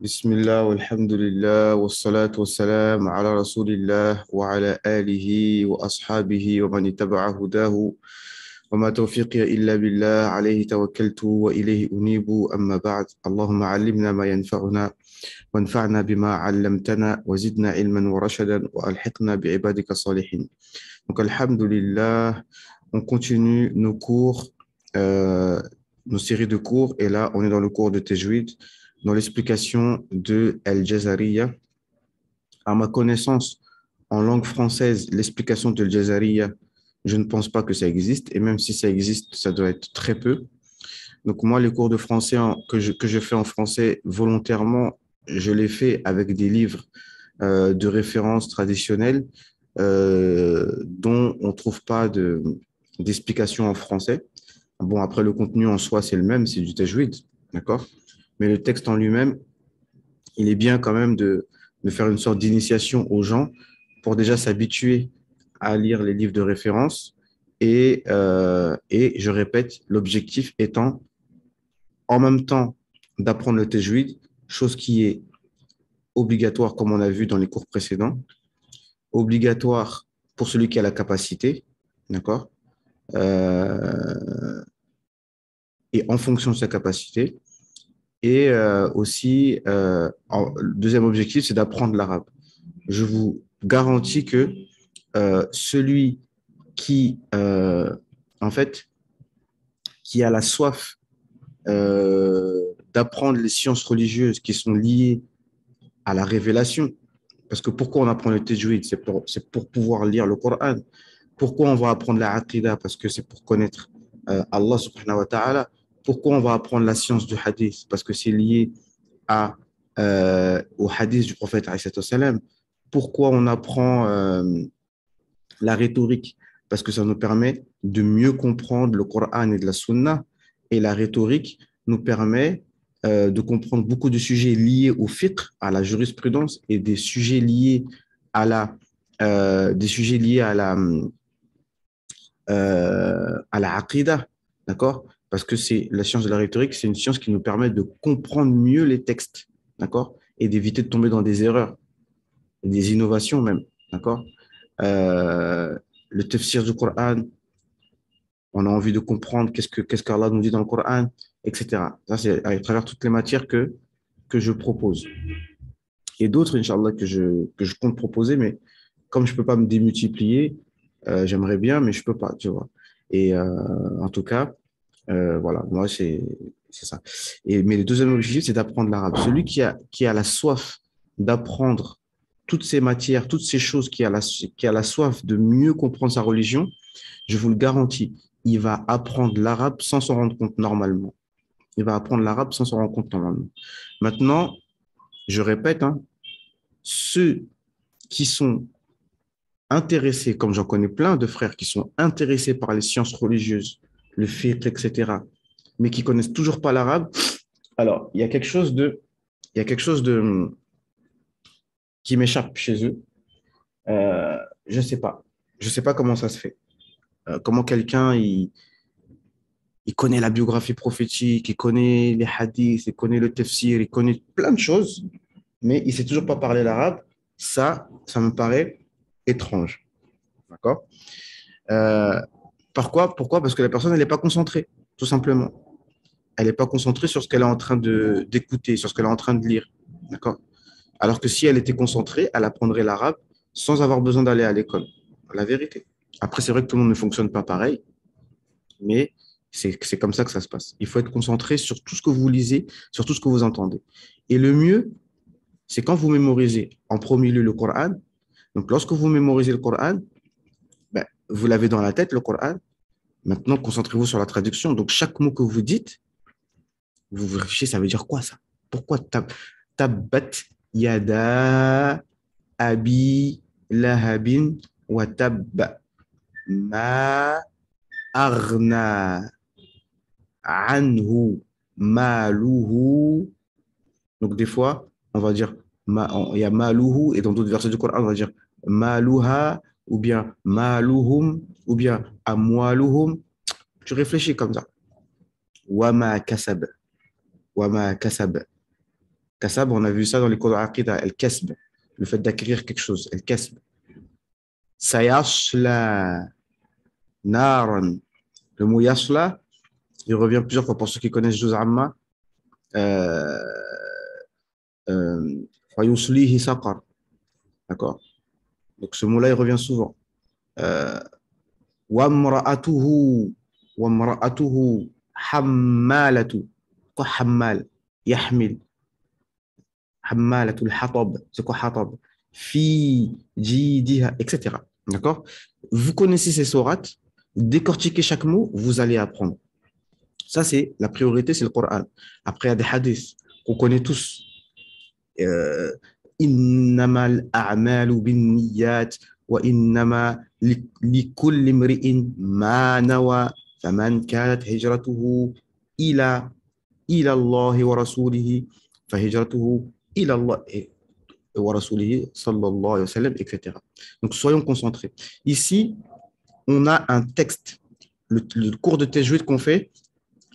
بسم الله والحمد لله والصلاة والسلام على رسول الله وعلى آله وأصحابه ومن اتبع هداه وما توفيقي إلا بالله عليه توكلت وإليه أنيب أما بعد اللهم علمنا ما ينفعنا وانفعنا بما علمتنا وزدنا علما ورشدا وألحقنا بعبادك الصالحين. Donc, Alhamdulillah, on continue nos cours, nos séries de cours. Et là, on est dans le cours de Tajwid, dans l'explication de Al-Jazariya. À ma connaissance, en langue française, l'explication de Al-Jazariya, je ne pense pas que ça existe. Et même si ça existe, ça doit être très peu. Donc, moi, les cours de français que je fais en français volontairement, je les fais avec des livres de référence traditionnels dont on ne trouve pas d'explication en français. Bon, après, le contenu en soi, c'est le même, c'est du tajwid, d'accord? Mais le texte en lui-même, il est bien quand même de faire une sorte d'initiation aux gens pour déjà s'habituer à lire les livres de référence. Et je répète, l'objectif étant en même temps d'apprendre le tajwid, chose qui est obligatoire, comme on a vu dans les cours précédents, obligatoire pour celui qui a la capacité, d'accord? Euh, et en fonction de sa capacité. Et aussi, le deuxième objectif, c'est d'apprendre l'arabe. Je vous garantis que celui qui, en fait, qui a la soif d'apprendre les sciences religieuses qui sont liées à la révélation, parce que pourquoi on apprend le tajwid? C'est pour pouvoir lire le Coran. Pourquoi on va apprendre la aqidah? Parce que c'est pour connaître Allah subhanahu wa ta'ala. Pourquoi on va apprendre la science du hadith? Parce que c'est lié au hadith du prophète alayhi salam. Pourquoi on apprend la rhétorique? Parce que ça nous permet de mieux comprendre le Coran et de la Sunna. Et la rhétorique nous permet de comprendre beaucoup de sujets liés au fiqh, à la jurisprudence, et des sujets liés à la aqidah, d'accord? Parce que c'est la science de la rhétorique, c'est une science qui nous permet de comprendre mieux les textes, d'accord? Et d'éviter de tomber dans des erreurs, des innovations même, d'accord? Euh, le tafsir du Coran, on a envie de comprendre qu'est-ce qu'Allah nous dit dans le Coran, etc. Ça, c'est à travers toutes les matières que je propose. Et d'autres, Inch'Allah, que je compte proposer, mais comme je ne peux pas me démultiplier, j'aimerais bien, mais je ne peux pas, tu vois. Et en tout cas, voilà, moi, c'est ça. Mais le deuxième objectif, c'est d'apprendre l'arabe. Celui qui a la soif d'apprendre toutes ces matières, toutes ces choses, qui a la soif de mieux comprendre sa religion, je vous le garantis, il va apprendre l'arabe sans s'en rendre compte normalement. Il va apprendre l'arabe sans s'en rendre compte normalement. Maintenant, je répète, hein, ceux qui sont intéressés, comme j'en connais plein de frères qui sont intéressés par les sciences religieuses, le fiqh, etc., mais qui connaissent toujours pas l'arabe, alors il y a quelque chose de qui m'échappe chez eux. Je ne sais pas. Je ne sais pas comment ça se fait. Comment quelqu'un, il connaît la biographie prophétique, il connaît les hadiths, il connaît le tafsir, il connaît plein de choses, mais il ne sait toujours pas parler l'arabe. Ça me paraît étrange. D'accord? Euh, Pourquoi? Parce que la personne, elle n'est pas concentrée, tout simplement. Elle n'est pas concentrée sur ce qu'elle est en train d'écouter, sur ce qu'elle est en train de lire. D'accord? Alors que si elle était concentrée, elle apprendrait l'arabe sans avoir besoin d'aller à l'école. La vérité. Après, c'est vrai que tout le monde ne fonctionne pas pareil, mais c'est comme ça que ça se passe. Il faut être concentré sur tout ce que vous lisez, sur tout ce que vous entendez. Et le mieux, c'est quand vous mémorisez en premier lieu le Coran. Donc, lorsque vous mémorisez le Coran, ben, vous l'avez dans la tête, le Coran. Maintenant, concentrez-vous sur la traduction. Donc, chaque mot que vous dites, vous vérifiez, ça veut dire quoi ça? Pourquoi tabbat yada abi lahabin wa tabba ma aghna anhu maluhu. Donc, des fois, on va dire, il y a maluhu, et dans d'autres versets du Coran, on va dire maluha, ou bien maluhum, ou bien amwaluhum. Tu réfléchis comme ça. Wama kasab. Wama kasab. Kasab, on a vu ça dans les cours de Aqida, al-kasb, le fait d'acquérir quelque chose, al-kasb. Sayasla naran. Le mot yasla, il revient plusieurs fois pour ceux qui connaissent Juz Amma. Euh, Fayuslihi saqar. D'accord? Donc ce mot-là, il revient souvent. Euh, Wamra'atuhu. Wamra'atuhu hammalatu. Quoi hammal? Yahmil. Hammalatul hatab. C'est quoi hatab? Fi jidiha, etc. D'accord? Vous connaissez ces sourates, décortiquez chaque mot, vous allez apprendre. Ça, c'est la priorité, c'est le Coran. Après, il y a des hadiths qu'on connaît tous. إنما الأعمال بالنيات وإنما لكل امرئ ما نوى فمن كانت هجرته إلى إلى الله ورسوله فهجرته إلى الله ورسوله صلى الله عليه وسلم, etc. Donc, soyons concentrés. Ici, on a un texte. Le cours de tajwid qu'on fait,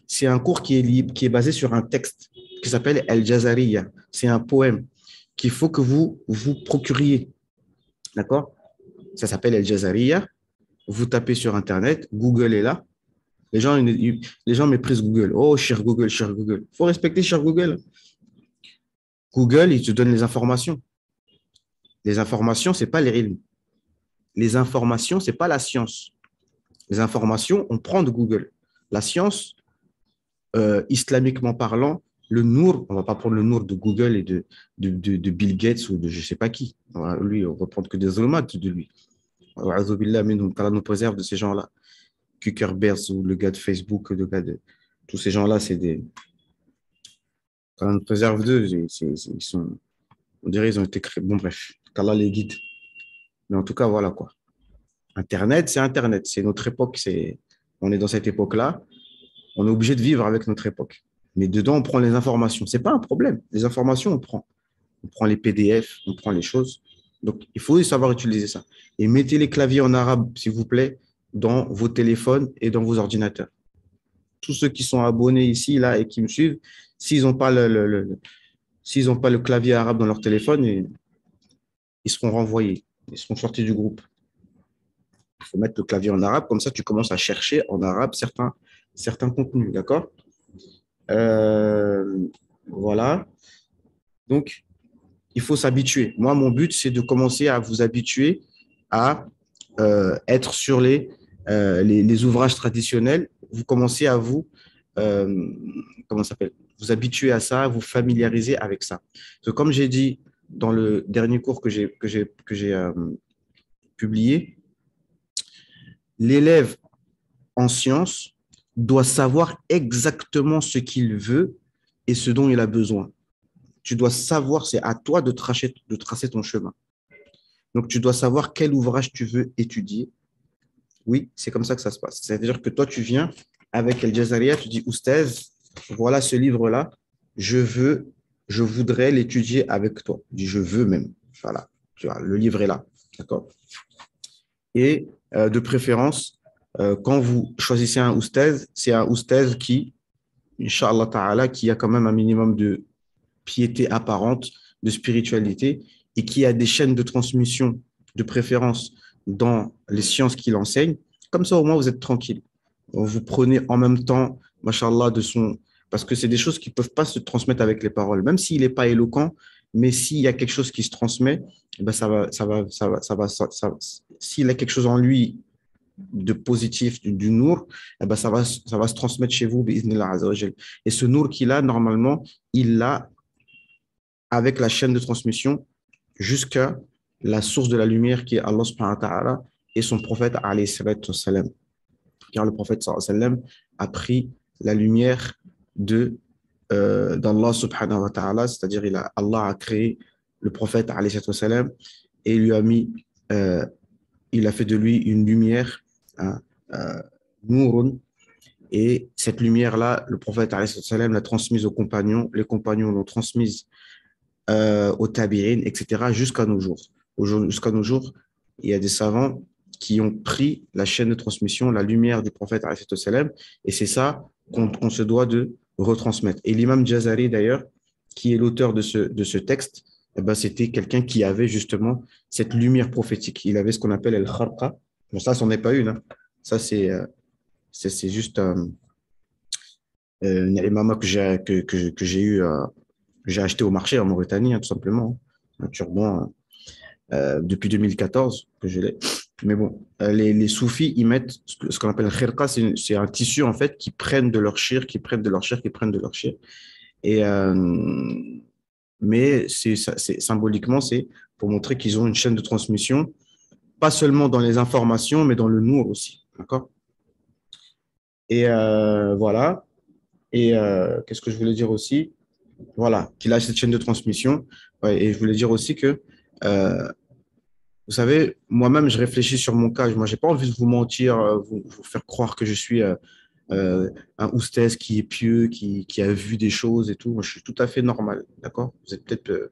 c'est un cours qui est basé sur un texte qui s'appelle Al-Jazariya. C'est un poème qu'il faut que vous vous procuriez. D'accord? Ça s'appelle Al-Jazariya. Vous tapez sur Internet, Google est là. Les gens méprisent Google. Oh, cher Google, cher Google. Il faut respecter cher Google. Google, il te donne les informations. Les informations, ce n'est pas les ilms. Les informations, ce n'est pas la science. Les informations, on prend de Google. La science, islamiquement parlant, le Nour, on ne va pas prendre le Nour de Google et de Bill Gates ou de je ne sais pas qui. Lui, on ne va prendre que des zulumat de lui. Qu'Allah nous préserve de ces gens-là. Zuckerberg ou le gars de Facebook, le gars de... Tous ces gens-là, c'est des... Qu'Allah nous préserve d'eux, ils sont... On dirait qu'ils ont été créés. Bon, bref, qu'Allah les guide. Mais en tout cas, voilà quoi. Internet, c'est Internet. C'est notre époque. On est dans cette époque-là. On est obligé de vivre avec notre époque. Mais dedans, on prend les informations. Ce n'est pas un problème. Les informations, on prend. On prend les PDF, on prend les choses. Donc, il faut savoir utiliser ça. Et mettez les claviers en arabe, s'il vous plaît, dans vos téléphones et dans vos ordinateurs. Tous ceux qui sont abonnés ici là, et qui me suivent, s'ils n'ont pas s'ils n'ont pas le clavier arabe dans leur téléphone, ils seront renvoyés. Ils seront sortis du groupe. Il faut mettre le clavier en arabe. Comme ça, tu commences à chercher en arabe certains contenus. D'accord? Voilà. Donc, il faut s'habituer. Moi, mon but, c'est de commencer à vous habituer à être sur les ouvrages traditionnels. Vous commencez à comment ça s'appelle, vous habituer à ça, vous familiariser avec ça. Donc, comme j'ai dit dans le dernier cours que j'ai publié, l'élève en sciences doit savoir exactement ce qu'il veut et ce dont il a besoin. Tu dois savoir, c'est à toi de tracer ton chemin. Donc, tu dois savoir quel ouvrage tu veux étudier. Oui, c'est comme ça que ça se passe. C'est-à-dire que toi, tu viens avec El Jazaria, tu dis, Oustaz, voilà ce livre-là, je voudrais l'étudier avec toi. Je dis, je veux même. Voilà, tu vois, le livre est là. D'accord? Et de préférence, quand vous choisissez un Oustaz, c'est un Oustaz qui, Inch'Allah Ta'ala, qui a quand même un minimum de piété apparente, de spiritualité, et qui a des chaînes de transmission de préférence dans les sciences qu'il enseigne. Comme ça, au moins, vous êtes tranquille. Vous prenez en même temps, mashallah, de son... Parce que c'est des choses qui ne peuvent pas se transmettre avec les paroles. Même s'il n'est pas éloquent, mais s'il y a quelque chose qui se transmet, ben s'il a quelque chose en lui de positif, du nour, eh ben ça va se transmettre chez vous, bi'idhnillah azza wa jal. Et ce nour qu'il a, normalement, il l'a avec la chaîne de transmission jusqu'à la source de la lumière qui est Allah subhanahu wa ta'ala et son prophète alayhi salatu wassalam. Car le prophète sallallahu alayhi wa sallam a pris la lumière d'Allah subhanahu wa ta'ala, c'est-à-dire Allah a créé le prophète alayhi salatu wassalam et lui a mis, il a fait de lui une lumière, hein, Nourun, et cette lumière-là, le prophète alayhi salatu wassalam l'a transmise aux compagnons, les compagnons l'ont transmise aux tabi'in, etc., jusqu'à nos jours. Jusqu'à nos jours, il y a des savants qui ont pris la chaîne de transmission, la lumière du prophète, et c'est ça qu'on se doit de retransmettre. Et l'imam Jazari, d'ailleurs, qui est l'auteur de ce texte, eh ben, c'était quelqu'un qui avait justement cette lumière prophétique. Il avait ce qu'on appelle el kharqa. Bon, ça, c'en est pas une, hein. Ça, c'est juste une imama que j'ai eu, j'ai acheté au marché en Mauritanie, hein, tout simplement, hein. Un turban depuis 2014 que je l'ai. Mais bon, les soufis, ils mettent ce qu'on appelle le khirqa, c'est un tissu en fait qui prennent de leur shir, qui prennent de leur shir, qui prennent de leur shir. Et, mais symboliquement, c'est pour montrer qu'ils ont une chaîne de transmission, pas seulement dans les informations, mais dans le nour aussi. D'accord? Et voilà. Et qu'est-ce que je voulais dire aussi? Voilà, qu'il a cette chaîne de transmission. Ouais, et je voulais dire aussi que, vous savez, moi-même, je réfléchis sur mon cas. Moi, j'ai pas envie de vous mentir, vous faire croire que je suis un oustez qui est pieux, qui a vu des choses et tout. Moi, je suis tout à fait normal. D'accord? Vous êtes peut-être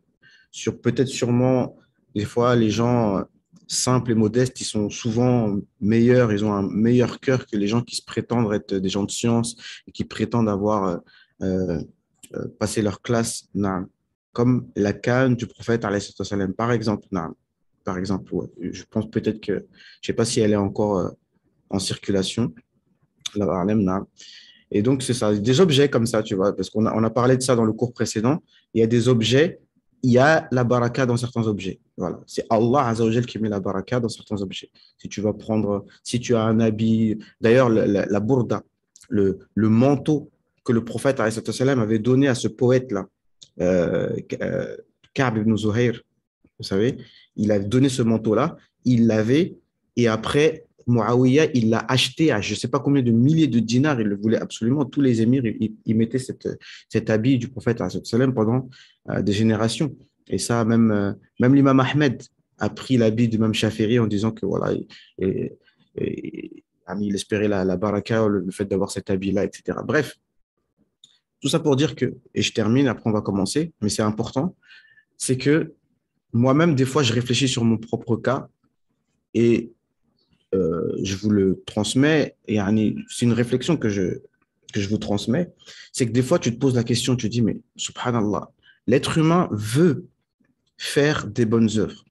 peut-être sûrement, des fois, les gens simples et modestes, ils sont souvent meilleurs, ils ont un meilleur cœur que les gens qui se prétendent être des gens de science et qui prétendent avoir euh, passé leur classe, naam. Comme la canne du prophète, alayhi salam, par exemple. Naam. Par exemple, ouais. Je pense peut-être que, je ne sais pas si elle est encore en circulation, la Harlem, naam. Et donc, c'est ça, des objets comme ça, tu vois, parce on a parlé de ça dans le cours précédent. Il y a des objets, il y a la baraka dans certains objets. Voilà, c'est Allah Azza wa Jal qui met la baraka dans certains objets. Si tu vas prendre, si tu as un habit, d'ailleurs, la bourda, le manteau que le prophète alayhi salam, avait donné à ce poète-là, euh, euh, Ka'b ibn Zuhayr, vous savez, il a donné ce manteau-là, il l'avait, et après, Muawiyah, il l'a acheté à je ne sais pas combien de milliers de dinars, il le voulait absolument, tous les émirs, ils mettaient cet habit du prophète sallam pendant des générations. Et ça, même l'imam Ahmed a pris l'habit du même Shafiri en disant que voilà, il espérait la baraka, le fait d'avoir cet habit-là, etc. Bref, tout ça pour dire que, et je termine, après on va commencer, mais c'est important, c'est que moi-même, des fois, je réfléchis sur mon propre cas et je vous le transmets. Et c'est une réflexion que je vous transmets. C'est que des fois, tu te poses la question, tu te dis, mais subhanallah, l'être humain veut faire des bonnes œuvres.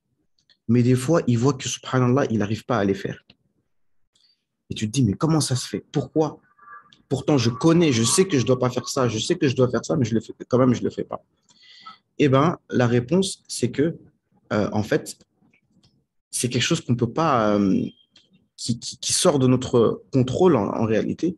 Mais des fois, il voit que subhanallah, il n'arrive pas à les faire. Et tu te dis, mais comment ça se fait? Pourquoi? Pourtant, je connais, je sais que je ne dois pas faire ça, je sais que je dois faire ça, mais je le fais, quand même, je ne le fais pas. Eh bien, la réponse, c'est que, en fait, c'est quelque chose qu'on ne peut pas, qui sort de notre contrôle en réalité.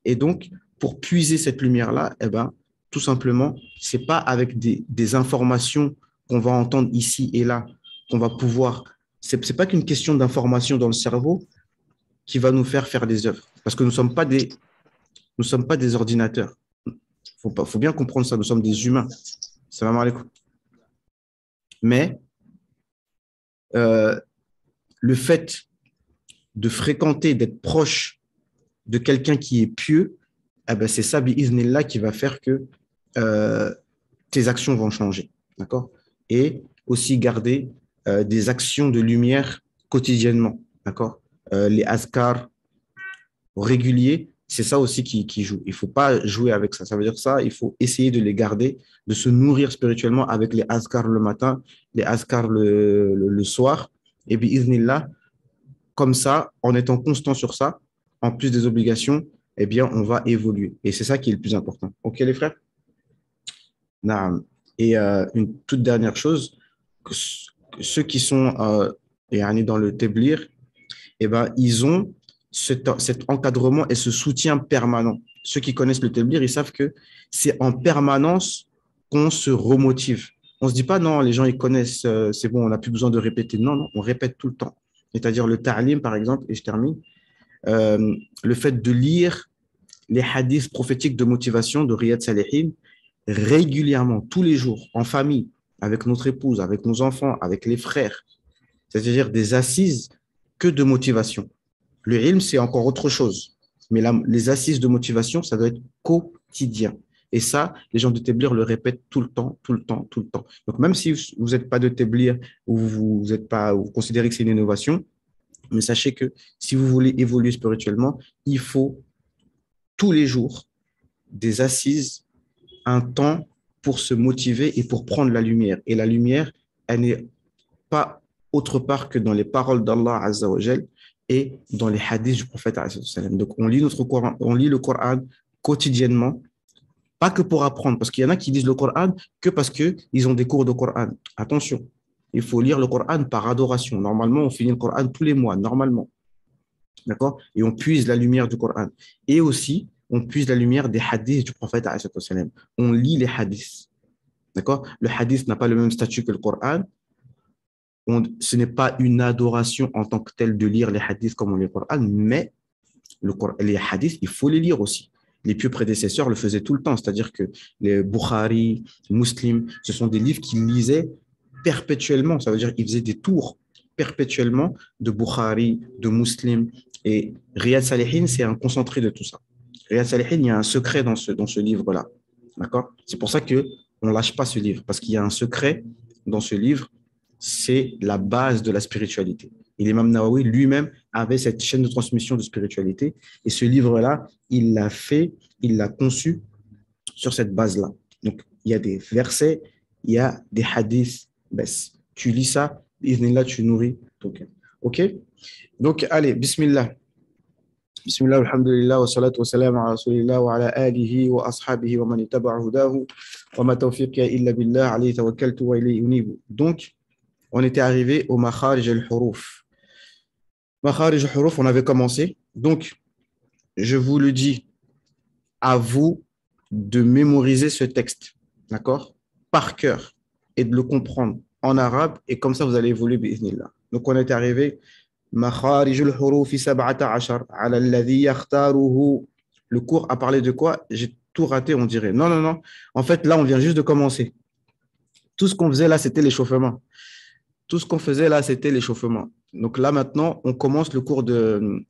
Et donc, pour puiser cette lumière-là, eh ben, tout simplement, c'est pas avec des informations qu'on va entendre ici et là qu'on va pouvoir. C'est pas qu'une question d'information dans le cerveau qui va nous faire des œuvres, parce que nous sommes pas des ordinateurs. Faut bien comprendre ça. Nous sommes des humains. Salam alaikum. Mais euh, le fait de fréquenter, d'être proche de quelqu'un qui est pieux, eh ben c'est ça, bi'iznillah, qui va faire que euh, tes actions vont changer. D'accord? Et aussi garder des actions de lumière quotidiennement. D'accord? Les askars réguliers, c'est ça aussi qui joue. Il ne faut pas jouer avec ça. Ça veut dire ça, il faut essayer de les garder, de se nourrir spirituellement avec les askars le matin, les askars le soir. Et bi'iznillah, comme ça, en étant constant sur ça, en plus des obligations, eh bien, on va évoluer. Et c'est ça qui est le plus important. OK, les frères? Naam. Et une toute dernière chose, que ceux qui sont dans le Teblir, eh ben, ils ont cet encadrement et ce soutien permanent. Ceux qui connaissent le Teblir, ils savent que c'est en permanence qu'on se remotive. On ne se dit pas, non, les gens, ils connaissent, c'est bon, on n'a plus besoin de répéter. Non, non, on répète tout le temps. C'est-à-dire le ta'lim, par exemple, et je termine, le fait de lire les hadiths prophétiques de motivation de Riyad Salihin régulièrement, tous les jours, en famille, avec notre épouse, avec nos enfants, avec les frères. C'est-à-dire des assises que de motivation. Le ilm, c'est encore autre chose. Mais les assises de motivation, ça doit être quotidien. Et ça, les gens de Téblir le répètent tout le temps, tout le temps, tout le temps. Donc, même si vous n'êtes pas de Téblir ou vous êtes pas, ou vous considérez que c'est une innovation, mais sachez que si vous voulez évoluer spirituellement, il faut tous les jours des assises, un temps pour se motiver et pour prendre la lumière. Et la lumière, elle n'est pas autre part que dans les paroles d'Allah Azza wa Jal et dans les hadiths du prophète Azza wa Sallam. Donc, on lit notre Coran, on lit le Coran quotidiennement, pas que pour apprendre, parce qu'il y en a qui lisent le Coran que parce qu'ils ont des cours de Coran. Attention, il faut lire le Coran par adoration. Normalement, on finit le Coran tous les mois, normalement. D'accord? Et on puise la lumière du Coran. Et aussi, on puise la lumière des hadiths du prophète. On lit les hadiths. D'accord? Le hadith n'a pas le même statut que le Coran. Ce n'est pas une adoration en tant que telle de lire les hadiths comme on lit le Coran, mais les hadiths, il faut les lire aussi. Les pieux prédécesseurs le faisaient tout le temps, c'est-à-dire que les Bukhari, Muslim, ce sont des livres qu'ils lisaient perpétuellement. Ça veut dire qu'ils faisaient des tours perpétuellement de Bukhari, de Muslim. Et Riyad Salihin, c'est un concentré de tout ça. Riyad Salihin, il y a un secret dans ce livre-là. D'accord? C'est pour ça qu'on ne lâche pas ce livre, parce qu'il y a un secret dans ce livre, c'est la base de la spiritualité. Et l'imam Nawawi lui-même avait cette chaîne de transmission de spiritualité. Et ce livre-là, il l'a conçu sur cette base-là. Donc, il y a des versets, il y a des hadiths. Tu lis ça, là, tu nourris ton cœur. OK? Donc, allez, bismillah. Bismillah, alhamdulillah, wa salatu wa salam ala rasulillah wa ala alihi wa ashabihi wa man ittaba hudahu wa ma tawfiqiya illa billah alayhi tawakkaltu wa ilayhi unibu. Donc, on était arrivé au makharij al-huruf. Makharij al-huruf, on avait commencé. Donc, je vous le dis, à vous de mémoriser ce texte, d'accord, par cœur, et de le comprendre en arabe, et comme ça, vous allez évoluer, bi'idhnillah. Donc, on est arrivé, makharij al-huruf 17 ala alladhi yakhtaruhu. Le cours a parlé de quoi? J'ai tout raté, on dirait. Non, non, non. En fait, là, on vient juste de commencer. Tout ce qu'on faisait là, c'était l'échauffement. Tout ce qu'on faisait là, c'était l'échauffement. Donc là, maintenant, on commence le cours de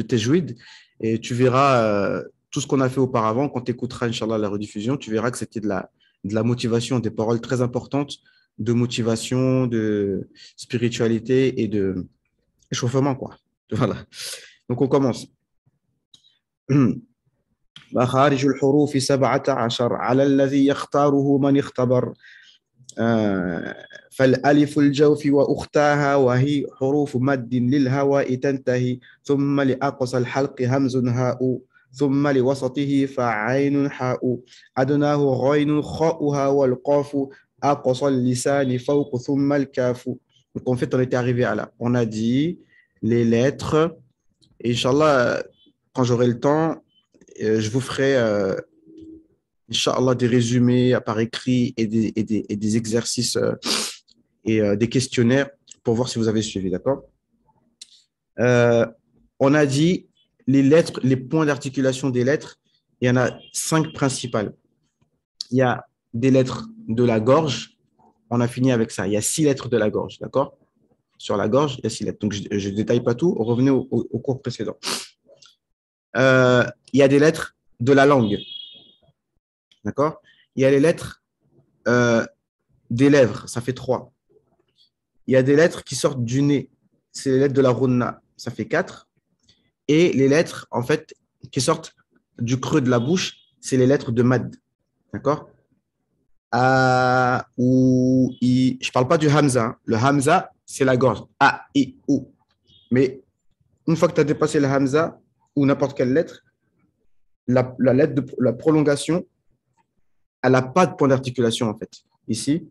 Tajwid et tu verras tout ce qu'on a fait auparavant. Quand tu écouteras, Inch'Allah, la rediffusion, tu verras que c'était de la motivation, des paroles très importantes de motivation, de spiritualité et de échauffement, quoi. Voilà. Donc, on commence. مخارج الحروف 17 على الذي يختاره من اختبر فالألف الجوف وأختاها وهي حروف مد للهواء تنتهي ثم لأقصى الحلق همز هاء ثم لوسطه فعين حاء أدناه غين خاؤها والقاف أقصى اللسان فوق ثم الكاف. Donc en fait on était arrivé à là. On a dit les lettres. Et Inch'Allah, quand j'aurai le temps, je vous ferai Inch'Allah, des résumés par écrit et des exercices et des questionnaires pour voir si vous avez suivi, d'accord? On a dit les lettres, les points d'articulation des lettres, il y en a 5 principales. Il y a des lettres de la gorge, on a fini avec ça. Il y a 6 lettres de la gorge, d'accord? Sur la gorge, il y a 6 lettres. Donc, je ne détaille pas tout, revenez au cours précédent. Il y a des lettres de la langue. D'accord? Il y a les lettres des lèvres, ça fait 3. Il y a des lettres qui sortent du nez, c'est les lettres de la runna, ça fait 4. Et les lettres, en fait, qui sortent du creux de la bouche, c'est les lettres de mad. D'accord? A, ou, I. Je ne parle pas du hamza. Hein. Le hamza, c'est la gorge. A, I, ou. Mais une fois que tu as dépassé le hamza, ou n'importe quelle lettre, la lettre de la prolongation, elle n'a pas de point d'articulation, en fait. Ici,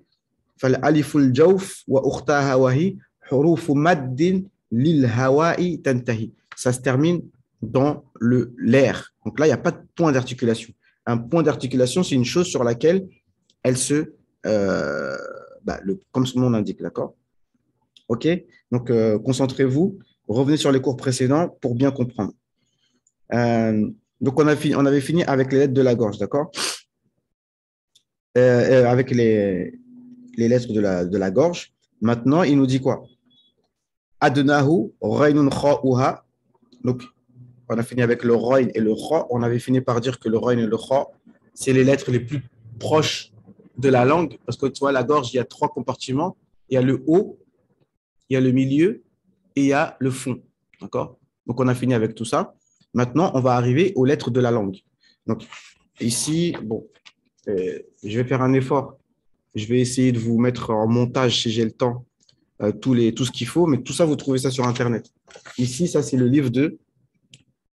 فالألف الجوف وأختها وهي حروف مد للهواء تنتهي. Ça se termine dans l'air. Donc là, il n'y a pas de point d'articulation. Un point d'articulation, c'est une chose sur laquelle elle se, comme son nom l'indique, d'accord? OK? Donc, concentrez-vous. Revenez sur les cours précédents pour bien comprendre. Donc, on avait fini avec les lettres de la gorge, d'accord? Avec les lettres de la gorge. Maintenant, il nous dit quoi? Adnahu, raynun kha'uha. Donc, on a fini avec le rayn et le kha. On avait fini par dire que le rayn et le kha, c'est les lettres les plus proches de la langue. Parce que tu vois, la gorge, il y a 3 compartiments. Il y a le haut, il y a le milieu et il y a le fond. D'accord? Donc, on a fini avec tout ça. Maintenant, on va arriver aux lettres de la langue. Donc, ici, bon, Je vais faire un effort. Je vais essayer de vous mettre en montage si j'ai le temps, tout ce qu'il faut, mais tout ça, vous trouvez ça sur Internet. Ici, ça, c'est le livre de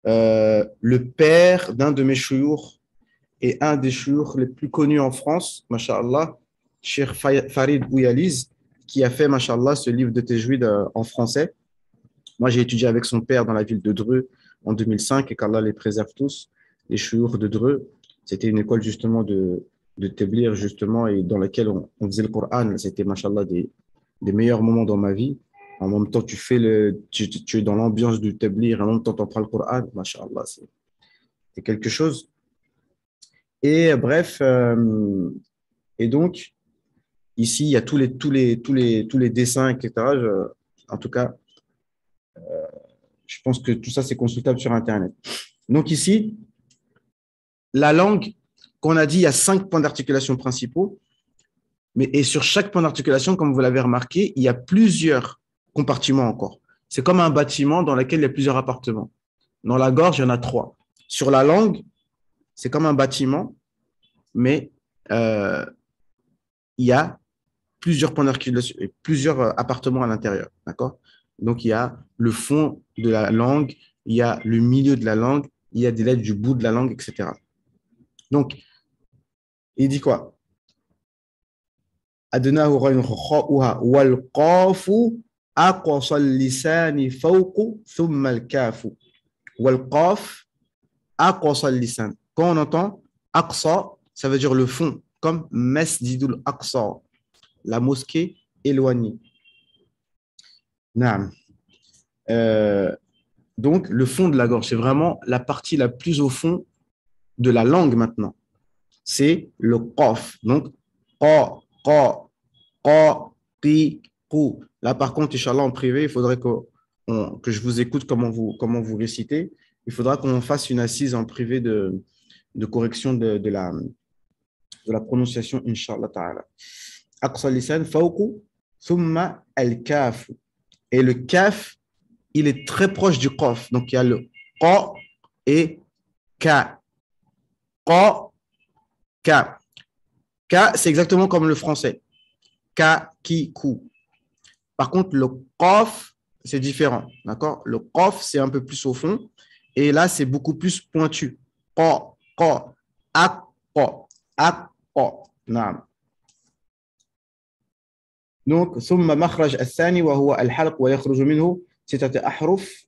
le père d'un de mes chouyours et un des chouyours les plus connus en France, masha'Allah, Cheikh Farid Ouyaliz, qui a fait, masha'Allah, ce livre de Tajwid en français. Moi, j'ai étudié avec son père dans la ville de Dreux en 2005 et qu'Allah les préserve tous, les chouyours de Dreux. C'était une école justement de Téblir, justement, et dans laquelle on faisait le Coran. C'était, machallah, des meilleurs moments dans ma vie. En même temps, tu es dans l'ambiance du Téblir, en même temps, tu apprends le Coran. Machallah, c'est quelque chose. Et bref, et donc, ici, il y a tous les dessins, etc. En tout cas, je pense que tout ça, c'est consultable sur Internet. Donc ici, la langue, qu'on a dit, il y a 5 points d'articulation principaux. Et sur chaque point d'articulation, comme vous l'avez remarqué, il y a plusieurs compartiments encore. C'est comme un bâtiment dans lequel il y a plusieurs appartements. Dans la gorge, il y en a 3. Sur la langue, c'est comme un bâtiment, mais euh, il y a plusieurs points d'articulation et plusieurs appartements à l'intérieur. D'accord? Donc, il y a le fond de la langue, il y a le milieu de la langue, il y a des lettres du bout de la langue, etc. Donc, il dit quoi? أدناه غين خاؤها والقاف أقصى اللسان فوق ثم الكاف والقاف أقصى اللسان. Quand on entend أقصى, ça veut dire le fond, comme Masjidul Aqsa, la mosquée éloignée. Naam. Donc, le fond de la gorge, c'est vraiment la partie la plus au fond de la langue maintenant. C'est le qaf. Donc, qa, qa, qa, pi, qu. Là, par contre, Inch'Allah, en privé, il faudrait que je vous écoute comment vous récitez. Il faudra qu'on fasse une assise en privé de correction de la prononciation, Inch'Allah ta'ala. Aqsa lisan, fawqu, thumma al-kaf. Et le kaf, il est très proche du qaf. Donc, il y a le qa et ka. Qa, ka. Ka, c'est exactement comme le français. Ka, ki, ku. Par contre, le qaf, c'est différent. D'accord? Le qaf, c'est un peu plus au fond. Et là, c'est beaucoup plus pointu. Qa, qa, ak, qa, ak, qa. Naam. Donc, ثم مخرج الثاني وهو الحلق ويخرج منه 6 أحرف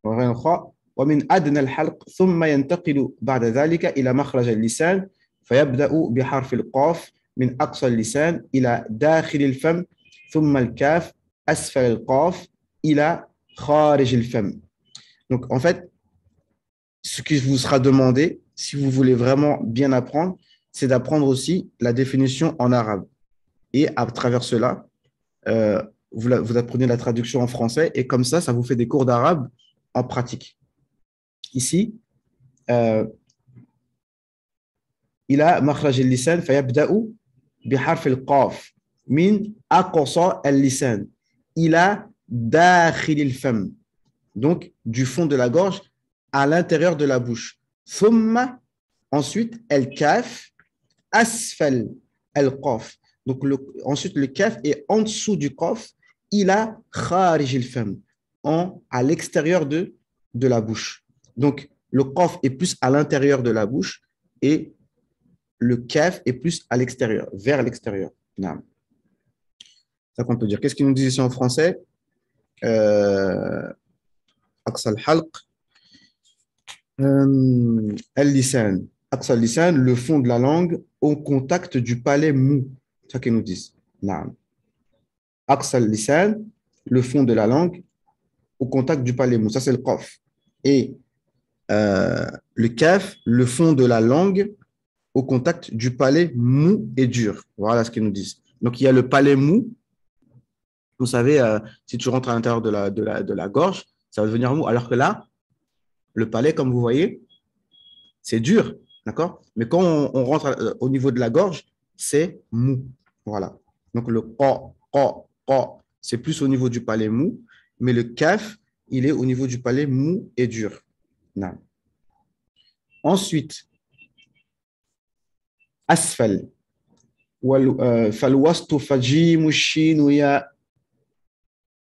وغين خاء ومن أدنى الحلق ثم ينتقل بعد ذلك إلى مخرج اللسان فيبدأ بحرف القاف من أقصى اللسان إلى داخل الفم ثم الكاف أسفل القاف إلى خارج الفم. Donc, en fait, ce qui vous sera demandé, si vous voulez vraiment bien apprendre, c'est d'apprendre aussi la définition en arabe. Et à travers cela, vous apprenez la traduction en français et comme ça vous fait des cours d'arabe en pratique. Ici, il a makhraj al-lisan fayabda'u biharf al-qaf min aqsa al-lisan ila dakhil al-fam. Donc, du fond de la gorge à l'intérieur de la bouche. Thumma, ensuite, al-kaf asfal al-qaf. Donc, ensuite, le kaf est en dessous du qaf, il a kharij al-fam, à l'extérieur de la bouche. Donc, le qaf est plus à l'intérieur de la bouche et le kaf est plus à l'extérieur, vers l'extérieur. C'est ça qu'on peut dire. Qu'est-ce qu'il nous dit ici en français? Aqsa al-halq, al-lisan. Aqsa al-lisan, le fond de la langue au contact du palais mou. C'est ça qu'ils nous disent. Aqsa al-lisan, le fond de la langue au contact du palais mou. Ça, c'est le qaf. Et le kaf, le fond de la langue au contact du palais mou et dur. Voilà ce qu'ils nous disent. Donc, il y a le palais mou. Vous savez, si tu rentres à l'intérieur de la gorge, ça va devenir mou. Alors que là, le palais, comme vous voyez, c'est dur. D'accord? Mais quand on rentre au niveau de la gorge, c'est mou. Voilà. Donc, le qa, c'est plus au niveau du palais mou. Mais le kaf, il est au niveau du palais mou et dur. Non. Ensuite, أسفل فالوسط فجيم الشين يا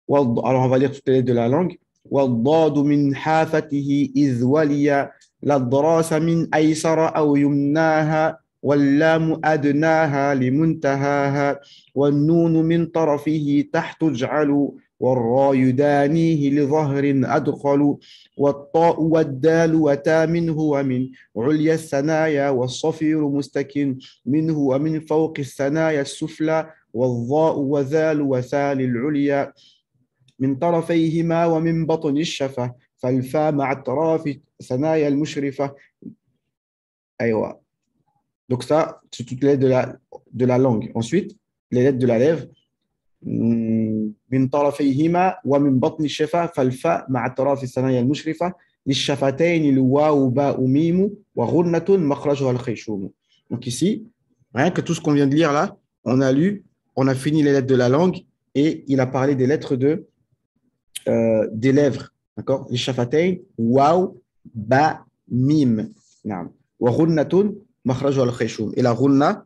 alors on va lire toutes les lettres de la langue والضاد من حافته إذ ولي للضراس من أيسر أو يمناها واللام أدناها لمنتهاها والنون من طرفه تحت اجعل والراء يدانيه لظهر أدخل والطاء والدال وتا منه ومن عليا الثنايا والصفير مستكن منه ومن فوق الثنايا السفلى والضاء وذال وثال العليا من طرفيهما ومن بطن الشفة فالفاء مع اطراف ثنايا المشرفة. أيوة. Donc ça, c'est toutes les lettres de la langue. Ensuite, les lettres de la lèvre. من طرفيهما ومن بطن الشفة فالفاء مع اطراف الثنايا المشرفة للشفتين الواو باء ميم وغنة مخرجها الخيشوم. Donc ici, rien que tout ce qu'on vient de lire là, on a lu, on a fini les lettres de la langue et il a parlé des lettres des lèvres. D'accord? Les shafatayn, waw, ba, mim. Naam. Wa ghunnatun, makhraju al-khayshum. Et la ghunna,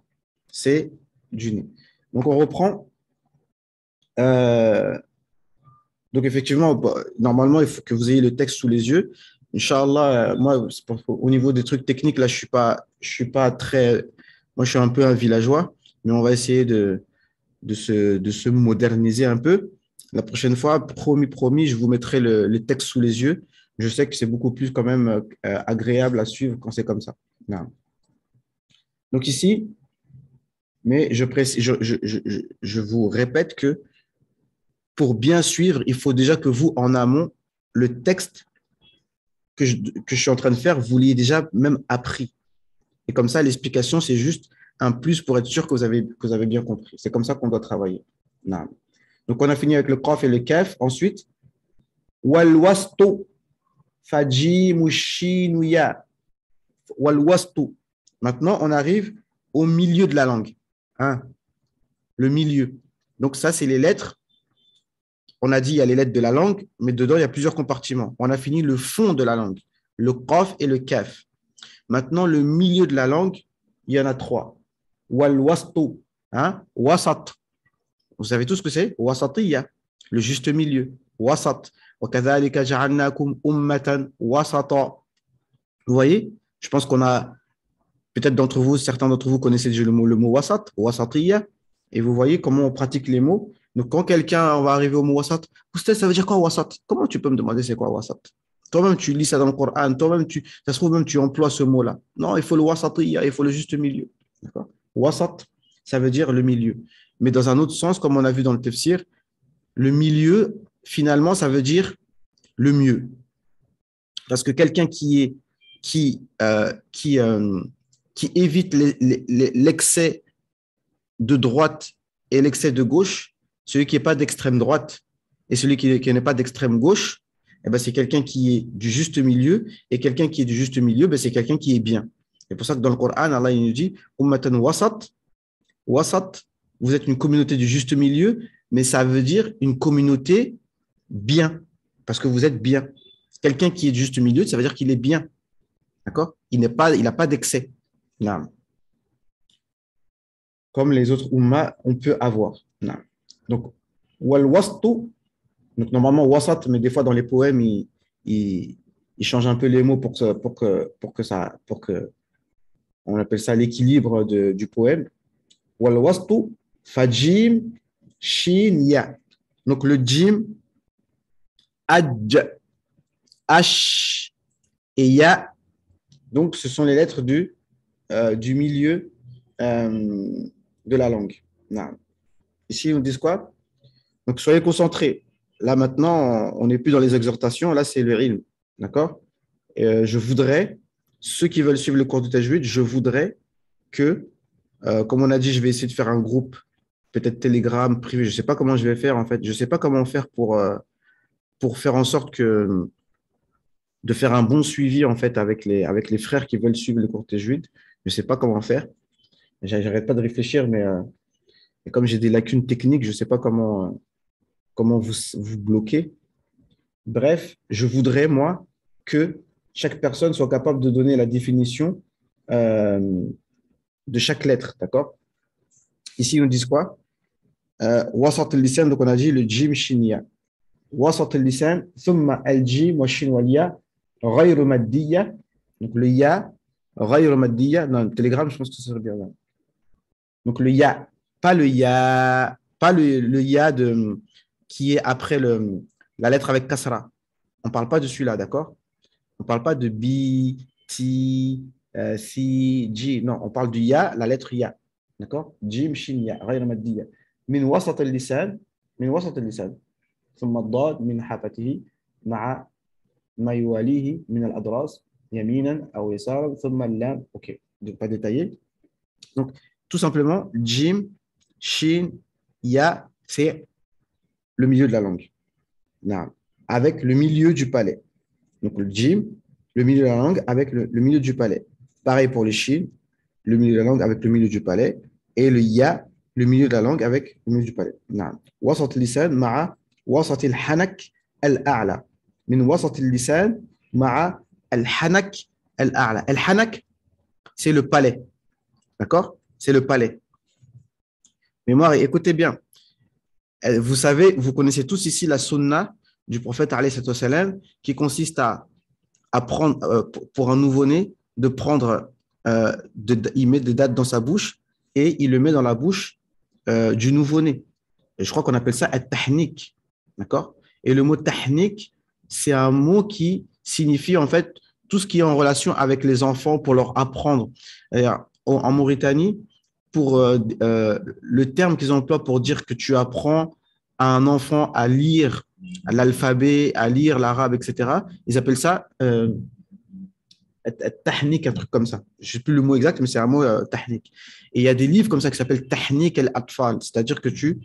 c'est du nez. Donc, on reprend. Donc, effectivement, normalement, il faut que vous ayez le texte sous les yeux. Inch'Allah, moi, au niveau des trucs techniques, là, je suis pas très. Moi, je suis un peu un villageois, mais on va essayer de se moderniser un peu. La prochaine fois, promis, je vous mettrai les textes sous les yeux. Je sais que c'est beaucoup plus quand même agréable à suivre quand c'est comme ça. Non. Donc ici, mais je vous répète que pour bien suivre, il faut déjà que vous, en amont, le texte que je suis en train de faire, vous l'ayez déjà même appris. Et comme ça, l'explication, c'est juste un plus pour être sûr que vous avez bien compris. C'est comme ça qu'on doit travailler. Non. Donc, on a fini avec le qaf et le kaf. Ensuite, wal wastu fajimu shinu ya. Wal wastu. Maintenant, on arrive au milieu de la langue. Hein? Le milieu. Donc, ça, c'est les lettres. On a dit il y a les lettres de la langue, mais dedans, il y a plusieurs compartiments. On a fini le fond de la langue, le qaf et le kaf. Maintenant, le milieu de la langue, il y en a trois. Wal wastu. Hein? Wasat. Vous savez tout ce que c'est? Wasatiyya, le juste milieu. Wasat. وَكَذَلِكَ جَعَلْنَاكُمْ أُمَّةً وَسَطًا. Vous voyez? Je pense qu'on a, peut-être certains d'entre vous connaissez déjà le mot wasat, wasatiyya, et vous voyez comment on pratique les mots. Donc, quand on va arriver au mot wasat, Oustaz, ça veut dire quoi wasat? Comment tu peux me demander c'est quoi wasat? Toi-même, tu lis ça dans le Coran, toi-même, ça se trouve même, tu emploies ce mot-là. Non, il faut le wasatiyya, il faut le juste milieu. D'accord? Wasat, ça veut dire le milieu. Mais dans un autre sens, comme on a vu dans le tafsir, le milieu, finalement, ça veut dire le mieux. Parce que quelqu'un qui évite l'excès de droite et l'excès de gauche, celui qui n'est pas d'extrême droite et celui qui n'est pas d'extrême gauche, eh ben, c'est quelqu'un qui est du juste milieu, et quelqu'un qui est du juste milieu, ben, c'est quelqu'un qui est bien. C'est pour ça que dans le Coran, Allah il nous dit Ummatan wasat, wasat, vous êtes une communauté du juste milieu, mais ça veut dire une communauté bien, parce que vous êtes bien. Quelqu'un qui est du juste milieu, ça veut dire qu'il est bien. D'accord? Il n'a pas d'excès. Non. Comme les autres ummas, on peut avoir. Non. Donc, wal wastu, donc normalement wasat, mais des fois dans les poèmes, il change un peu les mots pour que on appelle ça l'équilibre du poème. Wal wastu, fajim, shin, ya. Donc le jim, adj, h et ya. Donc ce sont les lettres du milieu de la langue. Non. Ici, on dit quoi? Donc soyez concentrés. Là maintenant, on n'est plus dans les exhortations, là c'est le ilm. D'accord? Je voudrais, ceux qui veulent suivre le cours de Tajwid, je voudrais que, comme on a dit, je vais essayer de faire un groupe, peut-être Telegram, privé, je ne sais pas comment je vais faire en fait, je ne sais pas comment faire pour faire en sorte de faire un bon suivi en fait avec les frères qui veulent suivre le cours de Tajwid. Je ne sais pas comment faire. J'arrête pas de réfléchir, mais comme j'ai des lacunes techniques, je ne sais pas comment vous bloquer. Bref, je voudrais, moi, que chaque personne soit capable de donner la définition de chaque lettre, d'accord? Ici, ils nous disent quoi? وسط اللسان, donc on a dit le jim shin ya. وسط اللسان ثم الجيم والشين والياء غير مادية. Donc le ya غير مادية. Dans le télégramme, je pense que ça serait bien là. Donc le ya, pas le ya, pas le ya qui est après la lettre avec kasra. On ne parle pas de celui-là, d'accord? On ne parle pas de bi, ti, si, ji. Non, on parle du ya, la lettre ya. D'accord? Jim, shin, ya, غير مادية. من وسط اللسان, من وسط اللسان. ثم الضاد من حافته مع ما يواليه من الأضراس يمينا أو يسارا ثم اللام. OK, donc pas détaillé. Donc, tout simplement, jim, shin, ya, c'est le milieu de la langue. Non, avec le milieu du palais. Donc, le jim, le milieu de la langue avec le milieu du palais. Pareil pour le shin, le milieu de la langue avec le milieu du palais. Et le ya, le milieu de la langue avec le milieu du palais. Non. وسط اللسان مع وسط الحنك الأعلى. من وسط اللسان مع الحنك الأعلى. الحنك, c'est le palais. D'accord? C'est le palais. Mémoire, écoutez bien. Vous savez, vous connaissez tous ici la sunna du prophète alayhi salam qui consiste à prendre, pour un nouveau-né, de prendre, il met des dates dans sa bouche et il le met dans la bouche du nouveau-né. Et je crois qu'on appelle ça at-tahnik. D'accord? Et le mot tahnik, c'est un mot qui signifie en fait tout ce qui est en relation avec les enfants pour leur apprendre. En Mauritanie, pour le terme qu'ils emploient pour dire que tu apprends à un enfant à lire l'alphabet, à lire l'arabe, etc., ils appellent ça tahnik, un truc comme ça. Je ne sais plus le mot exact, mais c'est un mot tahnik. Et il y a des livres comme ça qui s'appellent tahnik al-atfal, c'est-à-dire que tu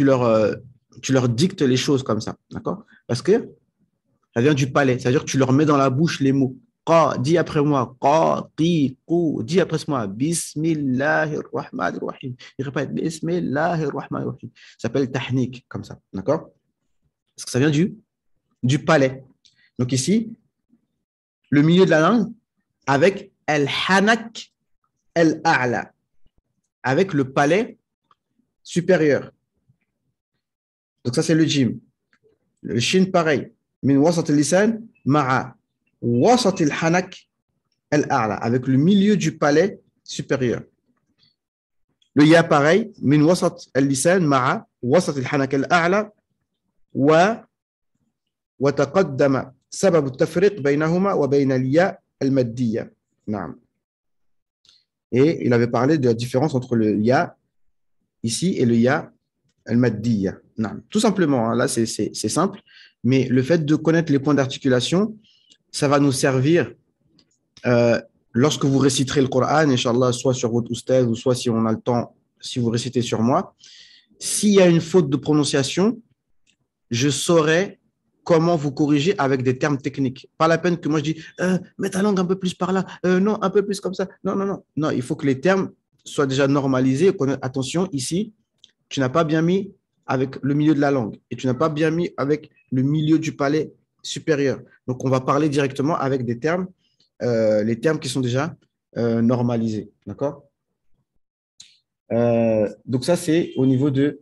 leur dictes les choses comme ça, d'accord? Parce que ça vient du palais, c'est-à-dire que tu leur mets dans la bouche les mots. Dis après moi, dis après moi, Bismillahirrahmanirrahim. Il répète Bismillahirrahmanirrahim. Ça s'appelle tahnik, comme ça, d'accord? Parce que ça vient du palais. Donc ici, le milieu de la langue avec al-hanak al-a'la, avec le palais supérieur. Donc ça, c'est le jim. Le shin, pareil. Min wasat al-lisan ma'a wasat al-hanak al-a'la, avec le milieu du palais supérieur. Le ya, pareil. Min wasat al-lisan ma'a wasat al-hanak al-a'la wa taqaddama سبب التفريق بينهما وبين الياء المادية. نعم. Et il avait parlé de la différence entre le ya ici et le ya al-maddiya. نعم. Tout simplement, hein, là c'est simple, mais le fait de connaître les points d'articulation, ça va nous servir lorsque vous réciterez le Coran, Inch'Allah, soit sur votre oustaz ou soit si on a le temps, si vous récitez sur moi. S'il y a une faute de prononciation, je saurai comment vous corriger avec des termes techniques. Pas la peine que moi je dis mets ta langue un peu plus par là, non, un peu plus comme ça. Non, non, non. Non, il faut que les termes soient déjà normalisés. Attention, ici, tu n'as pas bien mis avec le milieu de la langue et tu n'as pas bien mis avec le milieu du palais supérieur. Donc, on va parler directement avec des termes, les termes qui sont déjà normalisés. D'accord? Donc, ça, c'est au niveau des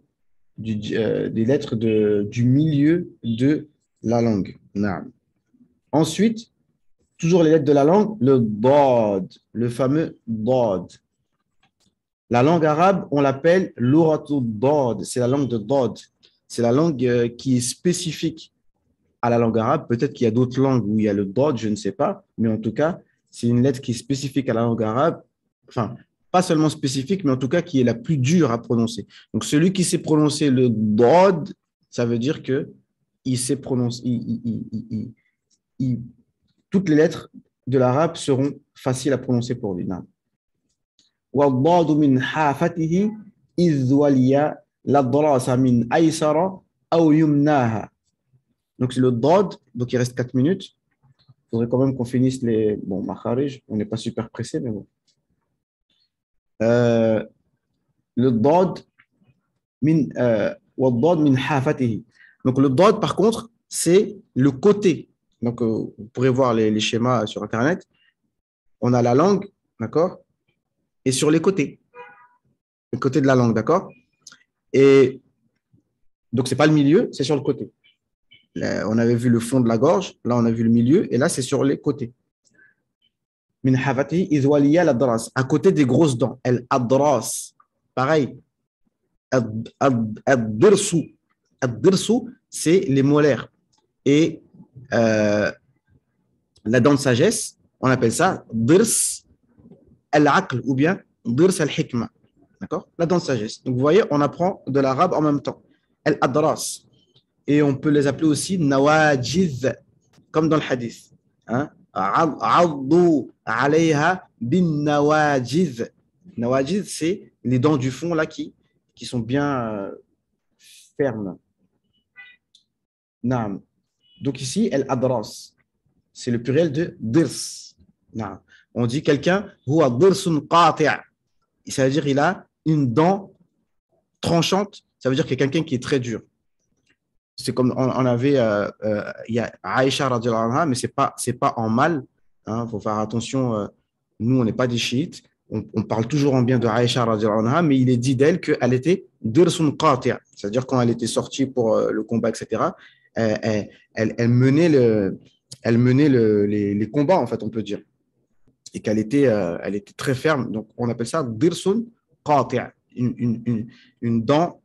lettres du milieu de la langue. Ensuite, toujours les lettres de la langue, le dad, le fameux dad. La langue arabe, on l'appelle l'uratu dad, c'est la langue de dad. C'est la langue qui est spécifique à la langue arabe. Peut-être qu'il y a d'autres langues où il y a le dad, je ne sais pas, mais en tout cas, c'est une lettre qui est spécifique à la langue arabe. Enfin, pas seulement spécifique, mais en tout cas qui est la plus dure à prononcer. Donc, celui qui sait prononcer le dad, ça veut dire que il sait prononcer, toutes les lettres de l'arabe seront faciles à prononcer pour lui. والضاد من حافته إذ ولي للضراس من أيسر أو يمناها. Donc c'est le dad, donc il reste 4 minutes. Il faudrait quand même qu'on finisse les makharij. On n'est pas super pressé, mais bon. Le dad والضاد من حافته. Donc le dad, par contre, c'est le côté. Donc vous pourrez voir les schémas sur Internet. On a la langue, d'accord? et sur les côtés de la langue, d'accord? Et donc, ce n'est pas le milieu, c'est sur le côté. Là, on avait vu le fond de la gorge, là, on a vu le milieu, et là, c'est sur les côtés. Min havati idwaliya l'adras, à côté des grosses dents. El adras, pareil. Ad-dirsu, c'est les molaires. Et la dent de sagesse, on appelle ça dirs al-aql ou bien dirs al-hikma. D'accord? La dent de sagesse. Donc, vous voyez, on apprend de l'arabe en même temps. Al-adras. Et on peut les appeler aussi nawajiz, comme dans le hadith. Hein? Addu alayha bin nawajiz. Nawajiz, c'est les dents du fond là qui sont bien fermes. Naam. Donc ici, el adras, c'est le pluriel de dirs. Naam. On dit quelqu'un, huwa dirsun qati'. Ça veut dire qu'il a une dent tranchante. Ça veut dire qu'il y a quelqu'un qui est très dur. C'est comme on avait, il y a Aïcha radiallahu anha, mais c'est pas en mal. Hein, faut faire attention. Nous, on n'est pas des chiites. On parle toujours en bien de Aïcha radiallahu anha, mais il est dit d'elle qu'elle était dirsun qati'a. C'est-à-dire quand elle était sortie pour le combat, etc. Elle menait les combats, en fait, on peut dire. Et elle était très ferme. Donc, on appelle ça dirsun qati'a, une dent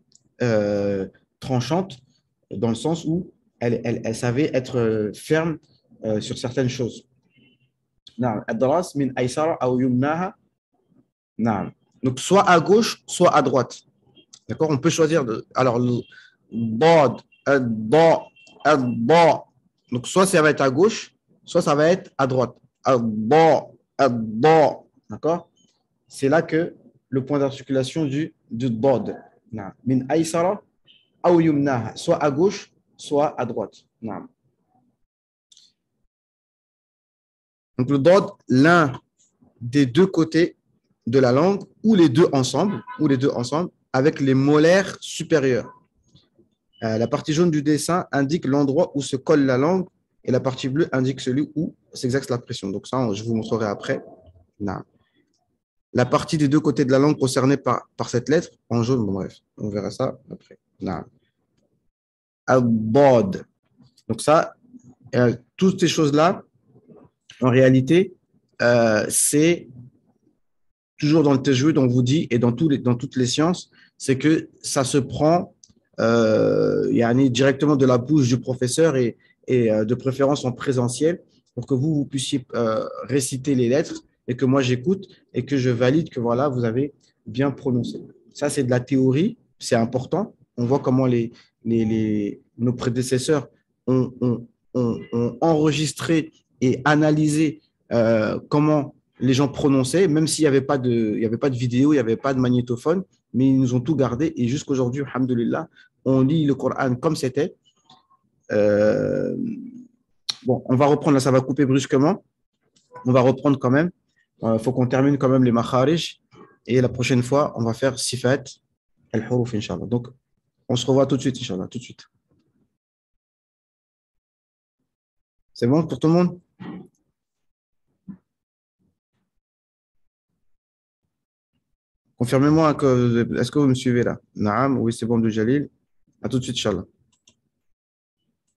tranchante, dans le sens où elle savait être ferme sur certaines choses. نعم. الدراس من أيسر أو يمناها. نعم. Donc, soit à gauche, soit à droite. D'accord? On peut choisir. Alors, le ضاد, الضاء, الضاء. Donc, soit ça va être à gauche, soit ça va être à droite. الضاء, الضاء. D'accord? C'est là que le point d'articulation du ضاد. نعم. من أيسر أو يمناها. Soit à gauche, soit à droite. نعم. Donc, le ضاد, l'un des deux côtés de la langue, ou les deux ensemble, avec les molaires supérieurs. La partie jaune du dessin indique l'endroit où se colle la langue et la partie bleue indique celui où s'exerce la pression. Donc ça, je vous montrerai après. Non. La partie des deux côtés de la langue concernée par cette lettre, en jaune, bon, bref, on verra ça après. Non. Al-Bod. Donc ça, toutes ces choses-là, en réalité, c'est toujours dans le tajwid, on vous dit, et dans toutes les sciences, c'est que ça se prend directement de la bouche du professeur et de préférence en présentiel pour que vous puissiez réciter les lettres et que moi j'écoute et que je valide que voilà, vous avez bien prononcé. Ça, c'est de la théorie, c'est important. On voit comment nos prédécesseurs ont enregistré et analysé comment les gens prononçaient, même s'il n'y avait pas il y avait pas de vidéo, il n'y avait pas de magnétophone, mais ils nous ont tout gardé. Et jusqu'aujourd'hui, alhamdoulilah, on lit le Coran comme c'était. Bon, on va reprendre, là, ça va couper brusquement. On va reprendre quand même. Il faut qu'on termine quand même les makharij. Et la prochaine fois, on va faire sifat al-huruf, Inch'Allah. Donc, on se revoit tout de suite, Inch'Allah, tout de suite. C'est bon pour tout le monde? Confirmez-moi que est-ce que vous me suivez là? Naam, oui, c'est bon de Jalil. À tout de suite, Inch'Allah.